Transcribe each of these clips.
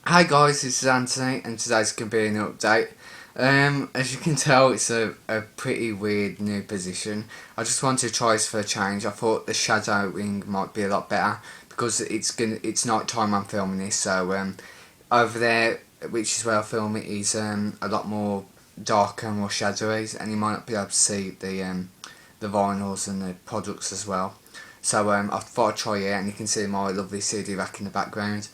Hi guys, this is Anthony and today's going to be an update. As you can tell, it's a pretty weird new position. I just wanted to try this for a change. I thought the shadowing might be a lot better because it's night time I'm filming this, so over there, which is where I film it, is a lot more darker and more shadowy, and you might not be able to see the vinyls and the products as well. So I thought I'd try it, and you can see my lovely CD rack in the background.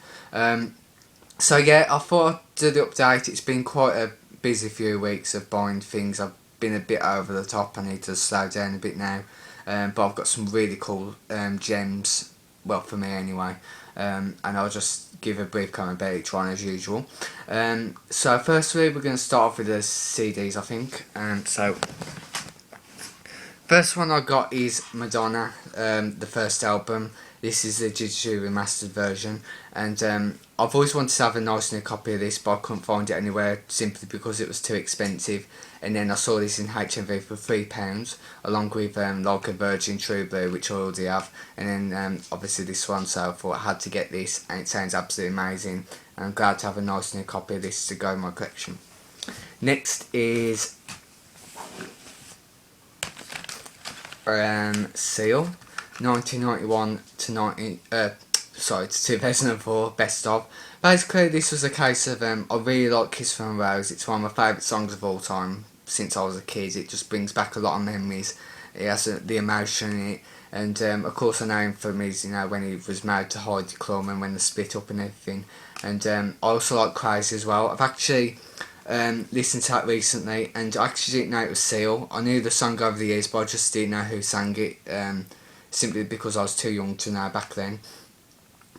So yeah, I thought I'd do the update. It's been quite a busy few weeks of buying things. I've been a bit over the top. I need to slow down a bit now. But I've got some really cool gems, well for me anyway. And I'll just give a brief comment about each one as usual. So firstly we're going to start off with the CDs I think. So first one I got is Madonna, the first album. This is the digital remastered version, and I've always wanted to have a nice new copy of this, but I couldn't find it anywhere simply because it was too expensive. And then I saw this in HMV for £3, along with like a Virgin True Blue, which I already have, and then obviously this one. So I thought I had to get this, and it sounds absolutely amazing. And I'm glad to have a nice new copy of this to go in my collection. Next is Seal. 1991 to 2004 best of. Basically this was a case of I really like Kiss from a Rose. It's one of my favourite songs of all time since I was a kid. It just brings back a lot of memories. It has the emotion in it, and of course I know him from his, when he was married to Heidi Klum and when they split up and everything. And I also like Crazy as well. I've actually listened to that recently, and I actually didn't know it was Seal. I knew the song over the years, but I just didn't know who sang it. Simply because I was too young to know back then.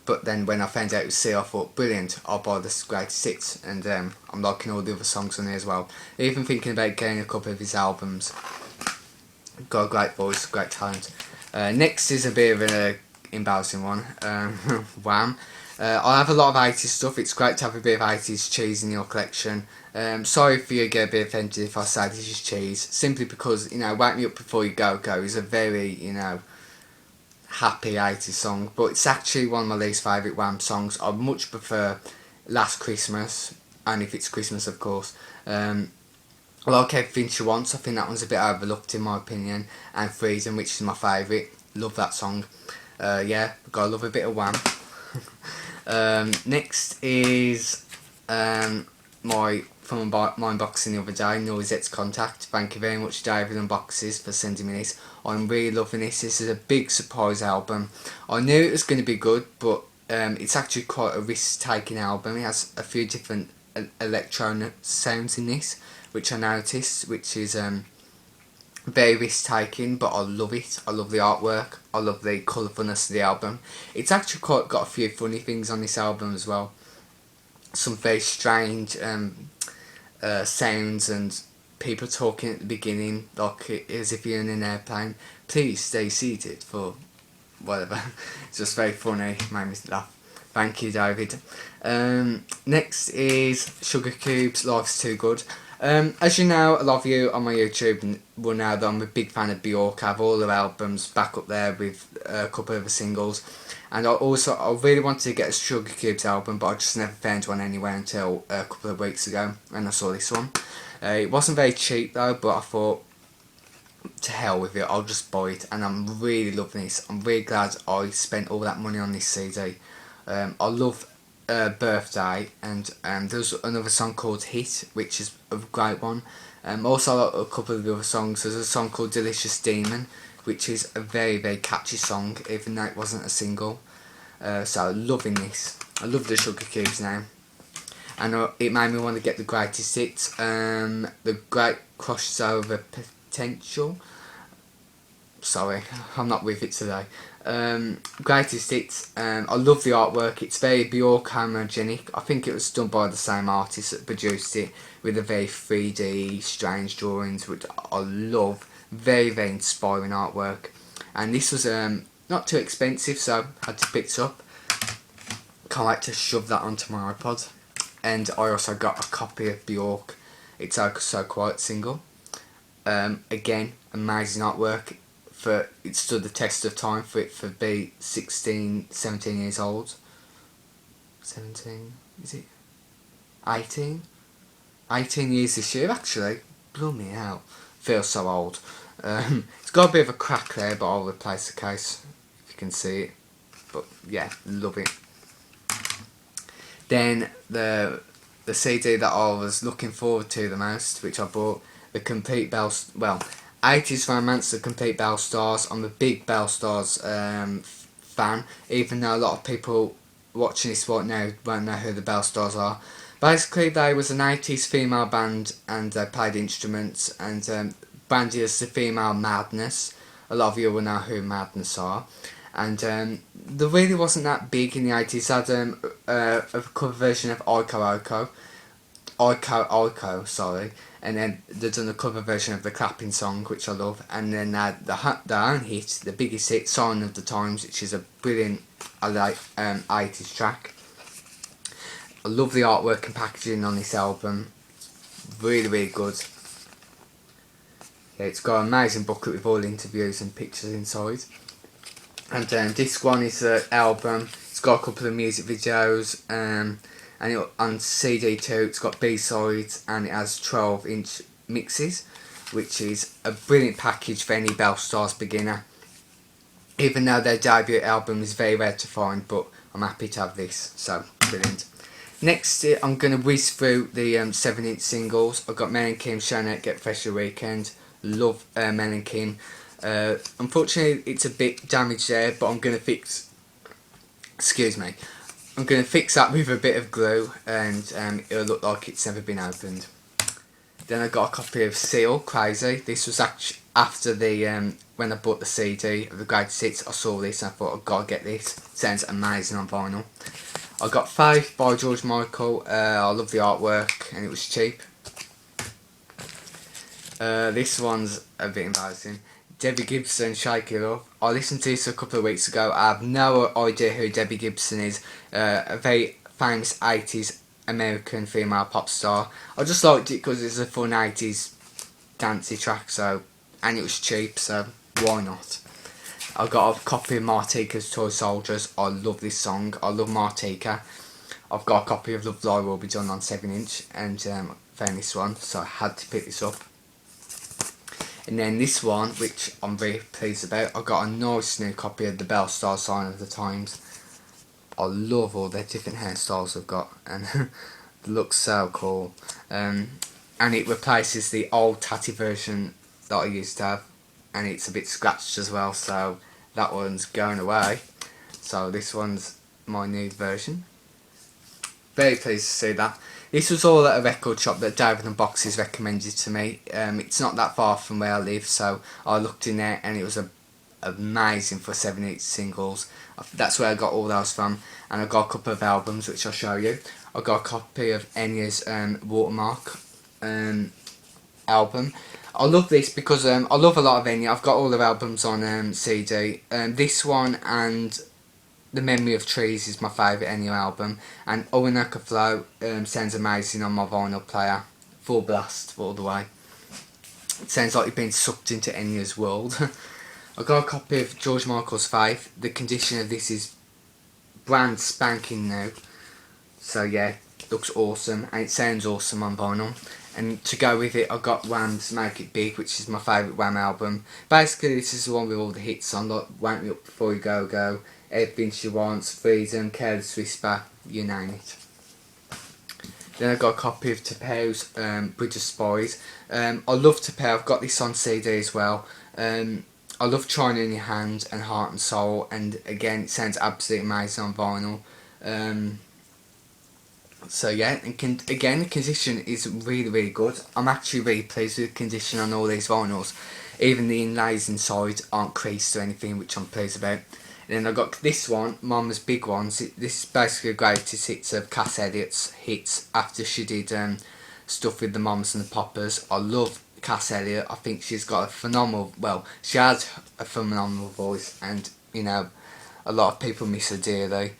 But then when I found out it was Seal, I thought, brilliant, I'll buy this greatest hits, and I'm liking all the other songs on there as well. Even thinking about getting a couple of his albums. Got a great voice, great talent. Next is a bit of an embarrassing one. Wham! I have a lot of 80s stuff. It's great to have a bit of 80s cheese in your collection. Sorry if you get a bit offended if I say this is cheese, simply because, Wake Me Up Before You Go Go is a very, happy 80s song, but it's actually one of my least favourite Wham songs. I much prefer Last Christmas, and if it's Christmas of course. I like Everything She Wants. I think that one's a bit overlooked in my opinion, and Freedom, which is my favourite. Love that song. Yeah, gotta love a bit of Wham. Next is my from my unboxing the other day, Noisette's Contact. Thank you very much David Unboxes for sending me this. I'm really loving this. This is a big surprise album. I knew it was going to be good, but it's actually quite a risk taking album. It has a few different electronic sounds in this, which I noticed, which is very risk taking, but I love it. I love the artwork, I love the colourfulness of the album. It's actually quite got a few funny things on this album as well. Some very strange sounds and people talking at the beginning, like as if you're in an airplane. Please stay seated for whatever. It's just very funny, made me laugh. Thank you, David. Next is Sugar Cubes, Life's Too Good. As you know, a lot of you on my YouTube will know that I'm a big fan of Bjork. I have all their albums back up there with a couple of the singles. And I really wanted to get a Sugar Cubes album, but I just never found one anywhere until a couple of weeks ago, and I saw this one. It wasn't very cheap though, but I thought, to hell with it, I'll just buy it, and I'm really loving this. I'm really glad I spent all that money on this CD. I love Birthday, and there's another song called Hit, which is a great one. Also I like a couple of the other songs. There's a song called Delicious Demon, which is a very, very catchy song, even though it wasn't a single. So loving this. I love the Sugar Cubes now. And it made me want to get the greatest hits. The Great Crossover Potential. Sorry, I'm not with it today. Greatest hits. I love the artwork. It's very Bjork homogenic. I think it was done by the same artist that produced it, with a very 3D strange drawings, which I love. Very, very inspiring artwork. And this was not too expensive, so I had to pick it up. Can't wait to shove that onto my iPod. And I also got a copy of Bjork, It's So Quiet single. Again, amazing artwork. It stood the test of time for it be 17 years old. 17, is it? 18 years this year actually. Blew me out. Feels so old. It's got a bit of a crack there, but I'll replace the case if you can see it. But yeah, love it. Then the CD that I was looking forward to the most, which I bought, the Complete Bell, 80s Romance, the Complete Bell Stars. I'm a big Bell Stars fan, even though a lot of people watching this right now won't know who the Bell Stars are. Basically, they was an 80s female band, and they played instruments, and branded as the female Madness. A lot of you will know who Madness are. And they really wasn't that big in the 80s. They had a cover version of Ico, sorry. And then they done a cover version of the Clapping Song, which I love. And then their own hit, the biggest hit, Sign of the Times, which is a brilliant 80s track. I love the artwork and packaging on this album. Really, really good. Yeah, it's got an amazing booklet with all interviews and pictures inside. And disc 1 is the album. It's got a couple of music videos. And on CD 2 it's got B-sides, and it has 12-inch mixes, which is a brilliant package for any Bell Stars beginner. Even though their debut album is very rare to find, but I'm happy to have this, so brilliant. Next, I'm going to whiz through the 7-inch singles. I've got Mel and Kim, Shannon, Get Fresh the Weekend. Love Mel and Kim. Unfortunately, it's a bit damaged there, but I'm going to fix... Excuse me. I'm going to fix that with a bit of glue, and it'll look like it's never been opened. Then I got a copy of Seal, Crazy. This was actually after the when I bought the CD of the Greatest Hits. I saw this and I thought, I've got to get this. It sounds amazing on vinyl. I got Faith by George Michael. I love the artwork and it was cheap. This one's a bit embarrassing. Debbie Gibson, Shake It Off. I listened to this a couple of weeks ago. I have no idea who Debbie Gibson is. A very famous 80s American female pop star. I just liked it because it's a fun 80s dancey track, and it was cheap, so why not? I got a copy of Martika's Toy Soldiers. I love this song. I love Martika. I've got a copy of Love Lie Will Be Done on 7-inch, and found this one, so I had to pick this up. And then this one, which I'm very pleased about, I got a nice new copy of the Bell Star Sign of the Times. I love all the different hairstyles they've got, and it looks so cool. And it replaces the old tatty version that I used to have, and it's a bit scratched as well, so that one's going away. So this one's my new version. Very pleased to see that. This was all at a record shop that David and Boxes recommended to me. It's not that far from where I live, so I looked in there and it was amazing for 7-inch singles. That's where I got all those from. And I got a couple of albums which I'll show you. I got a copy of Enya's Watermark album. I love this because I love a lot of Enya. I've got all their albums on CD. This one and The Memory of Trees is my favourite Enya album, and Orinoco Flow sounds amazing on my vinyl player. Full blast all the way. It sounds like you've been sucked into Enya's world. I got a copy of George Michael's Faith. The condition of this is brand spanking new, so yeah, looks awesome and it sounds awesome on vinyl. And to go with it, I got Wham's Make It Big, which is my favourite Wham album. Basically, this is the one with all the hits on, like Wake Me Up Before You Go Go, Everything She Wants, Freedom, Careless Whisper, you name it. Then I got a copy of Tapau's Bridge of Spies. I love Tapau, I've got this on CD as well. I love Trying in Your Hand and Heart and Soul, and again, it sounds absolutely amazing on vinyl. So yeah, and again, the condition is really, really good. I'm actually really pleased with the condition on all these vinyls. Even the inlays inside aren't creased or anything, which I'm pleased about. And then I got this one, Mama's Big Ones. This is basically the greatest hits of Cass Elliott's hits after she did stuff with the Mamas and the Poppers. I love Cass Elliott. I think she's got a phenomenal, she has a phenomenal voice, and you know, a lot of people miss her dearly.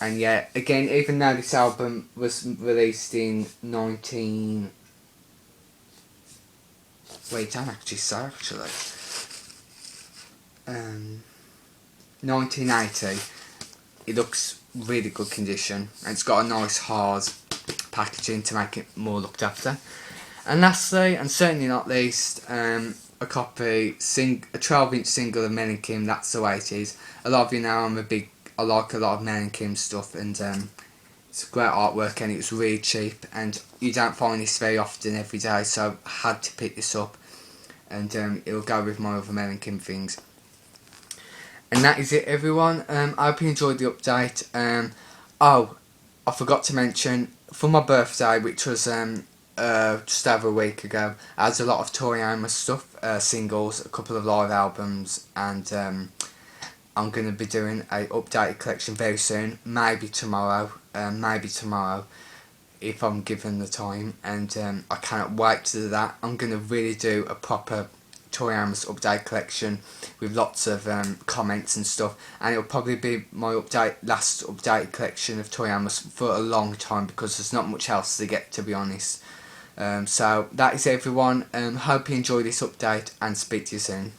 And yeah, again, even though this album was released in 1980, it looks really good condition, and it's got a nice hard packaging to make it more looked after. And lastly, and certainly not least, a 12-inch single of Men and Kim, That's the Way It Is. A lot of you know I like a lot of Men and Kim stuff, and it's great artwork and it's really cheap, and you don't find this very often every day, so I had to pick this up, and it'll go with my other Men and Kim things. And that is it, everyone. I hope you enjoyed the update. Oh, I forgot to mention, for my birthday, which was just over a week ago, I had a lot of Tori Amos stuff, singles, a couple of live albums, and I'm going to be doing a updated collection very soon, maybe tomorrow, if I'm given the time, and I cannot wait to do that. I'm going to really do a proper Tori Amos update collection with lots of comments and stuff, and it'll probably be my last updated collection of Tori Amos for a long time, because there's not much else to get, to be honest. So that is everyone. Hope you enjoy this update, and speak to you soon.